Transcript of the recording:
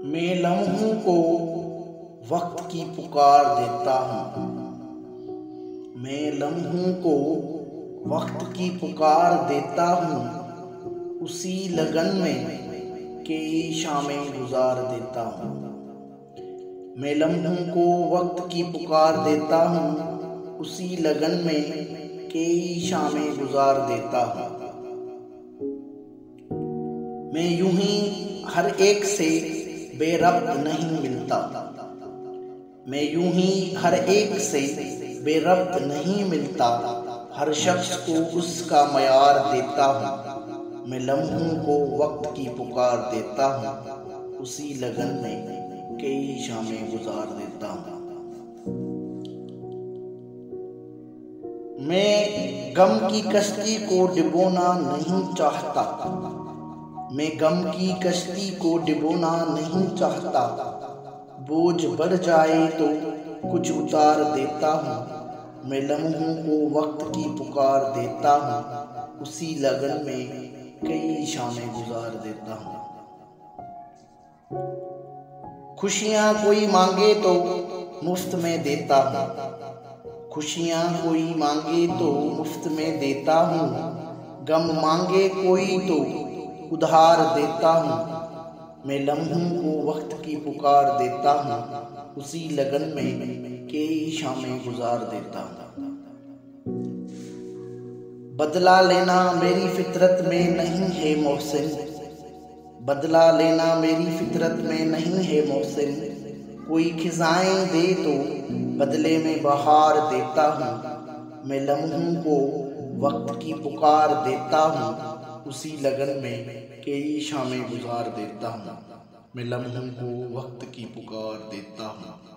मैं लम्हों को वक्त की पुकार देता हूँ। मैं लम्हों को वक्त की पुकार देता हूँ। उसी लगन में कई शामें गुजार देता हूँ। मैं लम्हों को वक्त की पुकार देता हूँ। उसी लगन में कई शामें गुजार देता हूँ। मैं यूं ही हर एक से बेरब्त नहीं मिलता। मैं यूं ही हर एक से बेरब्त नहीं मिलता। हर शख्स को उसका मयार देता हूँ। मैं लम्हों को वक्त की पुकार देता हूँ। उसी लगन में कई शामें गुजार देता हूँ। मैं गम की कश्ती को डिबोना नहीं चाहता। मैं गम की कश्ती को डिबोना नहीं चाहता। बोझ बढ़ जाए तो कुछ उतार देता हूँ। मैं लम्हों को वक्त की पुकार देता हूँ। उसी लगन में कई शामें गुजार देता हूँ। खुशियाँ कोई मांगे तो मुफ्त में देता हूँ। खुशियाँ कोई मांगे तो मुफ्त में देता हूँ। गम मांगे कोई तो उधार देता हूँ। मैं लम्हों को वक्त की पुकार देता हूँ। उसी लगन में कई शामें गुजार देता हूँ। बदला लेना मेरी फितरत में नहीं है मोहसिन। बदला लेना मेरी फितरत में नहीं है मोहसिन। कोई खिज़ाएं दे तो बदले में बहार देता हूँ। मैं लम्हों को वक्त की पुकार देता हूँ। उसी लगन में कई शामें गुजार देता हूँ। मैं लम्हों को वक्त की पुकार देता हूँ।